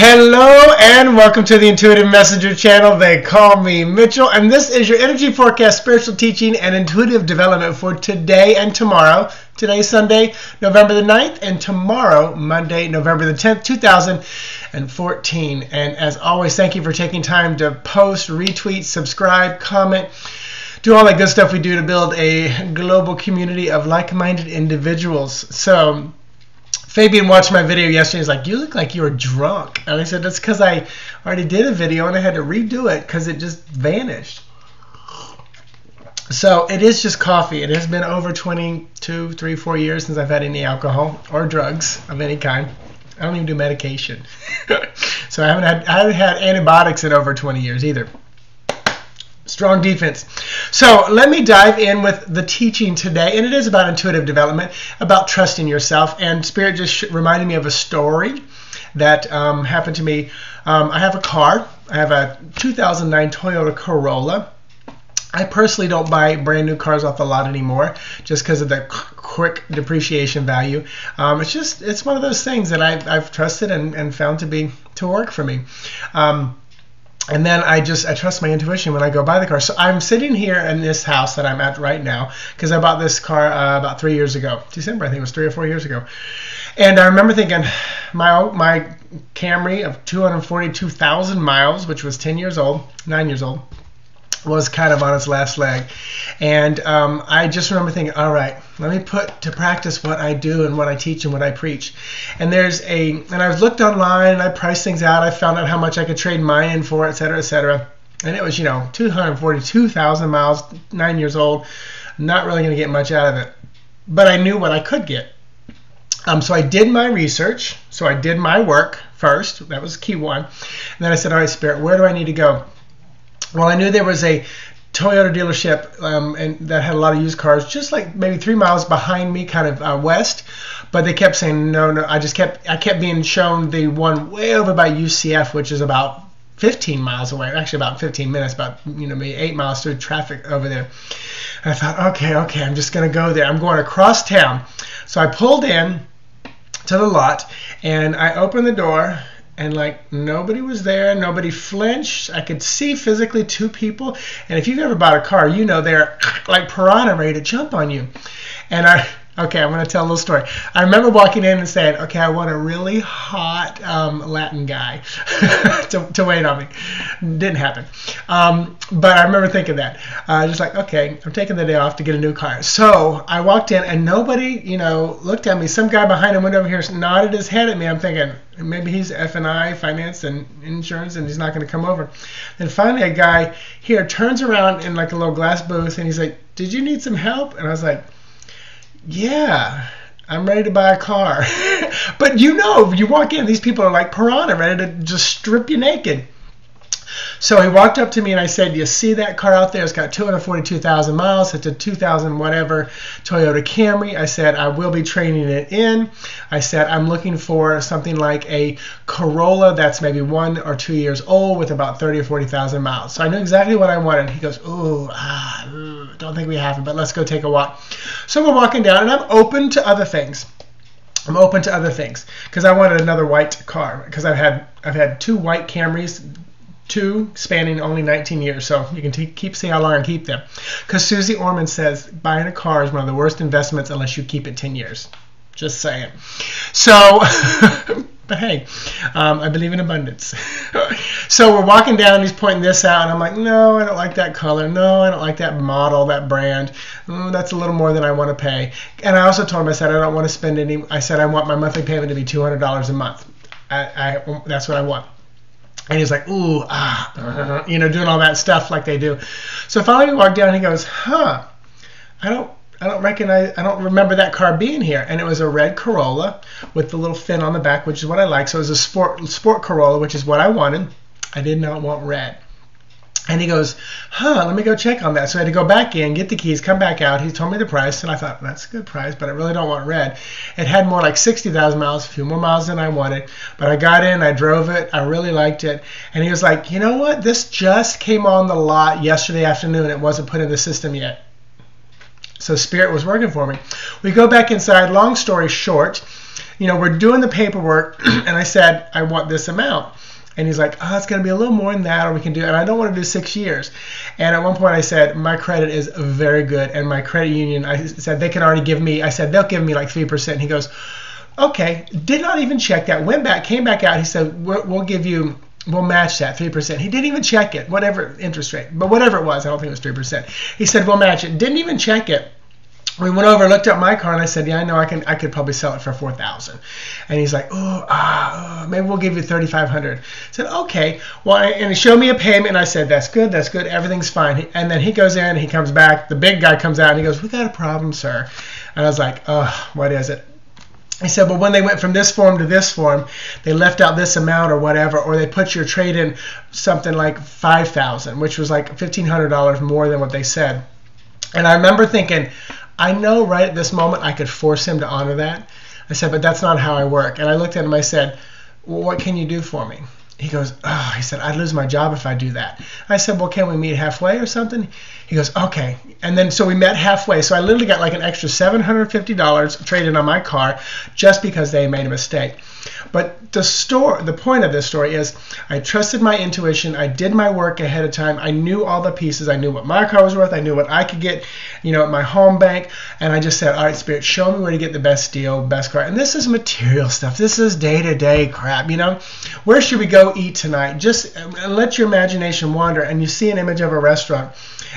Hello and welcome to the Intuitive Messenger channel. They call me Mitchell, and this is your energy forecast, spiritual teaching, and intuitive development for today and tomorrow. Today's Sunday, November the 9th, and tomorrow, Monday, November the 10th, 2014. And as always, thank you for taking time to post, retweet, subscribe, comment, do all that good stuff we do to build a global community of like-minded individuals. So Fabian watched my video yesterday. He's like, "You look like you were drunk." And I said, "That's because I already did a video and I had to redo it because it just vanished." So it is just coffee. It has been over 22, 3, 4 years since I've had any alcohol or drugs of any kind. I don't even do medication. So I haven't had antibiotics in over 20 years either. Strong defense. So let me dive in with the teaching today, and it is about intuitive development, about trusting yourself. And Spirit just reminded me of a story that happened to me. I have a car. I have a 2009 Toyota Corolla. I personally don't buy brand new cars off the lot anymore just because of the quick depreciation value. It's one of those things that I've trusted and found to work for me. And then I trust my intuition when I go buy the car. So I'm sitting here in this house that I'm at right now because I bought this car about 3 years ago. December, I think it was 3 or 4 years ago. And I remember thinking my Camry of 242,000 miles, which was 9 years old, was kind of on its last leg. And I just remember thinking, all right, let me put to practice what I do and what I teach and what I preach. And I was looked online and I priced things out. I found out how much I could trade mine in for, et cetera, et cetera. And it was, 242,000 miles, 9 years old. Not really going to get much out of it. But I knew what I could get. So I did my research. So I did my work first. That was key one. And then I said, all right, Spirit, where do I need to go? Well, I knew there was a Toyota dealership and that had a lot of used cars, just like maybe 3 miles behind me, kind of west. But they kept saying no. I kept being shown the one way over by UCF, which is about 15 miles away. Actually, about 15 minutes, about maybe 8 miles through traffic over there. And I thought, okay, I'm just gonna go there. I'm going across town. So I pulled in to the lot and I opened the door. And nobody was there, nobody flinched. I could see physically 2 people. And if you've ever bought a car, they're like piranha ready to jump on you. And I'm going to tell a little story. I remember walking in and saying, okay, I want a really hot Latin guy to wait on me. Didn't happen. But I remember thinking that. Just like, okay, I'm taking the day off to get a new car. So I walked in and nobody, looked at me. Some guy behind him went over here and nodded his head at me. I'm thinking, maybe he's F&I, finance and insurance, and he's not going to come over. Then finally a guy here turns around in like a little glass booth and he's like, did you need some help? And I was like, yeah, I'm ready to buy a car. But you walk in, these people are like piranha, ready to just strip you naked. So he walked up to me and I said, you see that car out there? It's got 242,000 miles. It's a 2000 whatever Toyota Camry. I said, I will be trading it in. I said, I'm looking for something like a Corolla that's maybe 1 or 2 years old with about 30 or 40,000 miles. So I knew exactly what I wanted. He goes, don't think we have it, but let's go take a walk. So we're walking down and I'm open to other things. Because I wanted another white car because I've had 2 white Camrys, 2 spanning only 19 years, so you can keep seeing how long I keep them. Because Susie Orman says buying a car is one of the worst investments unless you keep it 10 years. Just saying. So, but hey, I believe in abundance. So we're walking down and he's pointing this out and I'm like, no, I don't like that color. No, I don't like that model, that brand. That's a little more than I want to pay. And I also told him, I said, I don't want to spend any. I said, I want my monthly payment to be $200 a month. That's what I want. And he's like, doing all that stuff like they do. So finally we walked down and he goes, I don't remember that car being here. And it was a red Corolla with the little fin on the back, which is what I like. So it was a sport Corolla, which is what I wanted. I did not want red. And he goes, let me go check on that. So I had to go back in, get the keys, come back out. He told me the price, and I thought, that's a good price, but I really don't want red. It had more like 60,000 miles, a few more miles than I wanted. But I got in, I drove it, I really liked it. And he was like, you know what? This just came on the lot yesterday afternoon. It wasn't put in the system yet. So Spirit was working for me. We go back inside. Long story short, we're doing the paperwork, and I said, I want this amount. And he's like, oh, it's going to be a little more than that, or we can do it. And I don't want to do 6 years. And at one point I said, my credit is very good. And my credit union, I said, they can already give me, I said, they'll give me like 3%. And he goes, okay, did not even check that. Went back, came back out. He said, we'll give you, we'll match that 3%. He didn't even check it, whatever interest rate. But whatever it was, I don't think it was 3%. He said, we'll match it. Didn't even check it. We went over, looked at my car, and I said, yeah, I know I could probably sell it for $4,000. And he's like, maybe we'll give you $3,500. I said, okay. Well, and he showed me a payment, and I said, that's good, everything's fine. And then he goes in, he comes back, the big guy comes out, and he goes, we got a problem, sir. And I was like, oh, what is it? He said, well, when they went from this form to this form, they left out this amount or whatever, or they put your trade in something like $5,000, which was like $1,500 more than what they said. And I remember thinking, I know right at this moment I could force him to honor that. I said, but that's not how I work. And I looked at him, I said, well, what can you do for me? He goes, oh, he said, I'd lose my job if I do that. I said, well, can we meet halfway or something? He goes, okay. And then so we met halfway. So I literally got like an extra $750 traded on my car just because they made a mistake. But the point of this story is I trusted my intuition. I did my work ahead of time. I knew all the pieces. I knew what my car was worth. I knew what I could get, at my home bank. And I just said, all right, Spirit, show me where to get the best deal, best car. And this is material stuff. This is day-to-day crap, Where should we go eat tonight? Just let your imagination wander, and you see an image of a restaurant.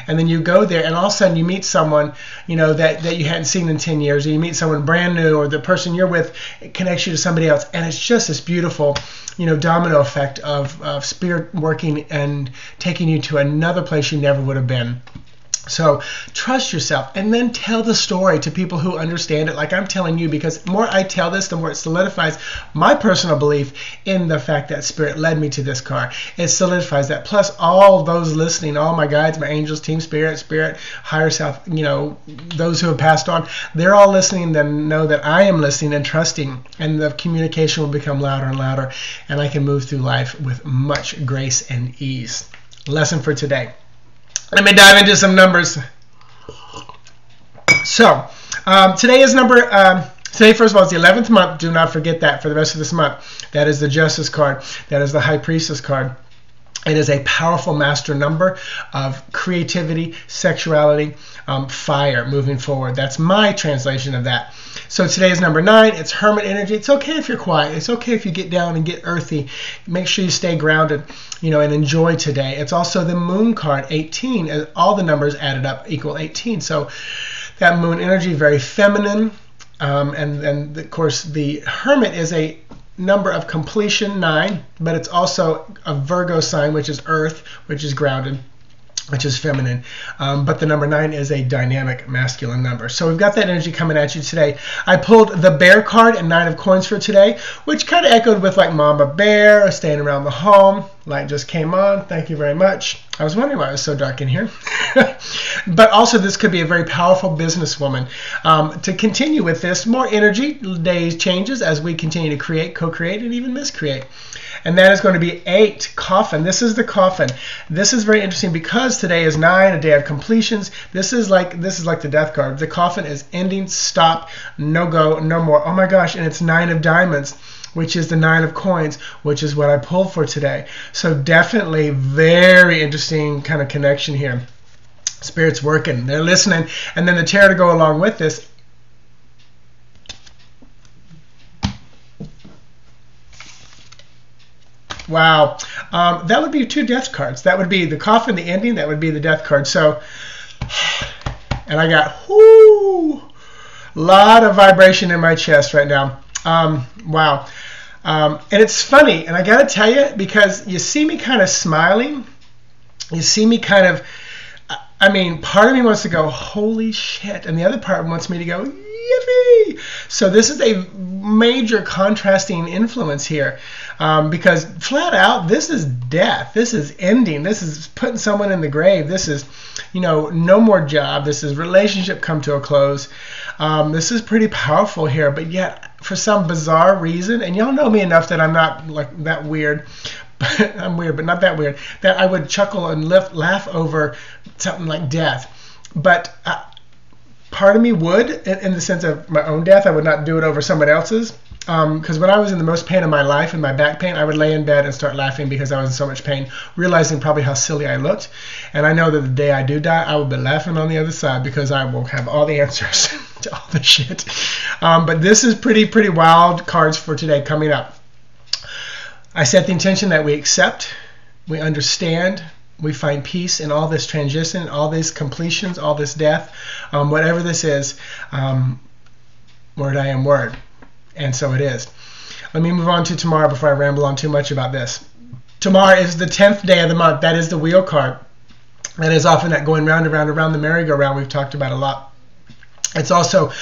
And then you go there, and all of a sudden you meet someone, that you hadn't seen in 10 years, or you meet someone brand new, or the person you're with connects you to somebody else. And it's just this beautiful, domino effect of spirit working and taking you to another place you never would have been. So trust yourself, and then tell the story to people who understand it like I'm telling you, because the more I tell this, the more it solidifies my personal belief in the fact that Spirit led me to this car. It solidifies that. Plus all those listening, all my guides, my angels, Team Spirit, Higher Self, those who have passed on, they're all listening, then know that I am listening and trusting, and the communication will become louder and louder, and I can move through life with much grace and ease. Lesson for today. Let me dive into some numbers. So, today is today, first of all, is the 11th month. Do not forget that for the rest of this month. That is the Justice card. That is the High Priestess card. It is a powerful master number of creativity, sexuality, fire moving forward. That's my translation of that. So today is number 9. It's Hermit energy. It's okay if you're quiet. It's okay if you get down and get earthy. Make sure you stay grounded, and enjoy today. It's also the Moon card, 18. All the numbers added up equal 18. So that Moon energy, very feminine. And of course, the Hermit is a number of completion, 9, but it's also a Virgo sign, which is earth, which is grounded, which is feminine. But the number 9 is a dynamic masculine number. So we've got that energy coming at you today. I pulled the Bear card and 9 of coins for today, which kind of echoed with like Mama Bear, staying around the home. Light just came on. Thank you very much. I was wondering why it was so dark in here. But also this could be a very powerful businesswoman. To continue with this, more energy, days changes as we continue to create, co-create, and even miscreate. And that is going to be 8, Coffin. This is the Coffin. This is very interesting because today is 9, a day of completions. This is like the Death card. The Coffin is ending, stop, no go, no more. Oh my gosh, and it's 9 of Diamonds, which is the 9 of coins, which is what I pulled for today. So definitely very interesting kind of connection here. Spirit's working. They're listening. And then the Tarot to go along with this. Wow. That would be 2 Death cards. That would be the Coffin, the ending. That would be the Death card. So, and I got, whoo, lot of vibration in my chest right now. Wow. And it's funny, and I got to tell you, because you see me kind of smiling, you see me kind of, part of me wants to go, holy shit, and the other part wants me to go, yippee! So this is a major contrasting influence here, because flat out, this is death, this is ending, this is putting someone in the grave, this is, no more job, this is relationship come to a close. This is pretty powerful here, but yet for some bizarre reason, and y'all know me enough that I'm not like that weird, I'm weird, but not that weird, that I would chuckle and laugh over something like death. But part of me would, in the sense of my own death. I would not do it over someone else's. Because when I was in the most pain of my life, in my back pain, I would lay in bed and start laughing because I was in so much pain, realizing probably how silly I looked. And I know that the day I do die, I will be laughing on the other side because I will have all the answers to all the shit. But this is pretty wild cards for today coming up. I set the intention that we accept, we understand, we find peace in all this transition, all these completions, all this death, whatever this is. Word I am word. And so it is. Let me move on to tomorrow before I ramble on too much about this. Tomorrow is the 10th day of the month. That is the wheel card. That is often that going round and round and round the merry-go-round we've talked about a lot. It's also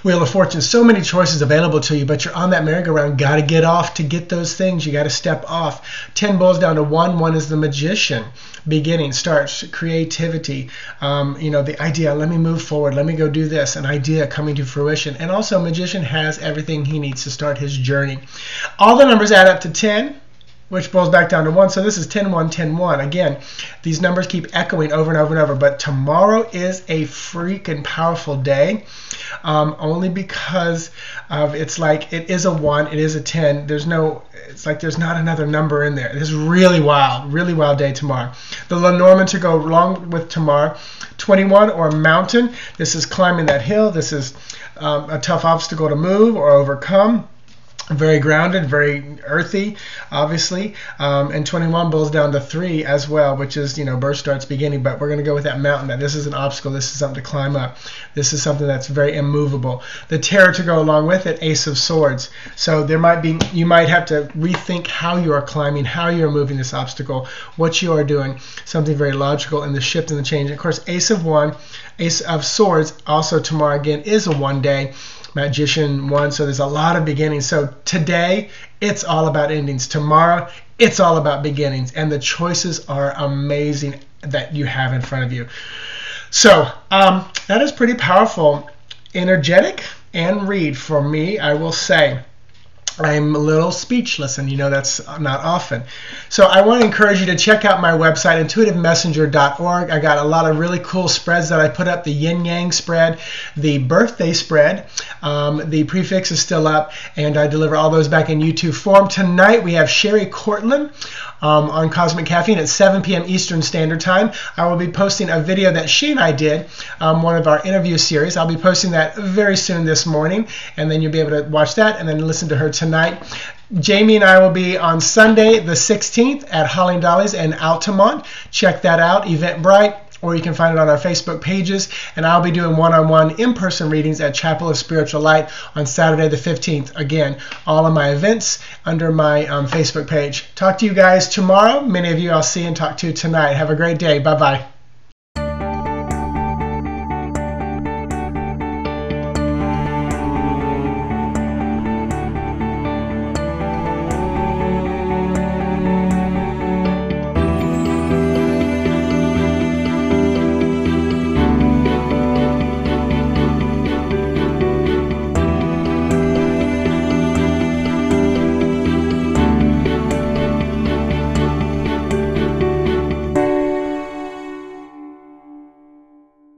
Wheel of Fortune. So many choices available to you, but you're on that merry-go-round. Got to get off to get those things. You got to step off. 10 boils down to 1. 1 is the magician. Beginning, starts, creativity. The idea, let me move forward. Let me go do this. An idea coming to fruition. And also, magician has everything he needs to start his journey. All the numbers add up to 10. Which boils back down to 1. So this is 10, 1, 10, 1. Again, these numbers keep echoing over and over and over. But tomorrow is a freaking powerful day. Only because of it's like it is a 1, it is a 10. It's like there's not another number in there. It is really wild day tomorrow. The lenormand to go along with tomorrow. 21 or mountain. This is climbing that hill. This is a tough obstacle to move or overcome. Very grounded, very earthy, obviously. And 21 boils down to 3 as well, which is, birth starts beginning. But we're going to go with that mountain. That this is an obstacle. This is something to climb up. This is something that's very immovable. The terror to go along with it, Ace of Swords. So you might have to rethink how you are climbing, how you are moving this obstacle, what you are doing. Something very logical in the shift and the change. And of course, Ace of Swords, also tomorrow again, is a 1 day. Magician 1, so there's a lot of beginnings. So today, it's all about endings. Tomorrow, it's all about beginnings. And the choices are amazing that you have in front of you. So that is pretty powerful, energetic, and read for me, I will say. I'm a little speechless, and that's not often. So I want to encourage you to check out my website, intuitivemessenger.org. I got a lot of really cool spreads that I put up, the yin-yang spread, the birthday spread. The prefix is still up, and I deliver all those back in YouTube form. Tonight we have Sherry Cortland on Cosmic Caffeine at 7 p.m. Eastern Standard Time. I will be posting a video that she and I did, one of our interview series. I'll be posting that very soon this morning, and then you'll be able to watch that and then listen to her tonight. Jamie and I will be on Sunday the 16th at Holly & Dolly's in Altamont. Check that out, Eventbrite, or you can find it on our Facebook pages. And I'll be doing one-on-one in-person readings at Chapel of Spiritual Light on Saturday the 15th. Again, all of my events under my Facebook page. Talk to you guys tomorrow. Many of you I'll see and talk to tonight. Have a great day. Bye-bye.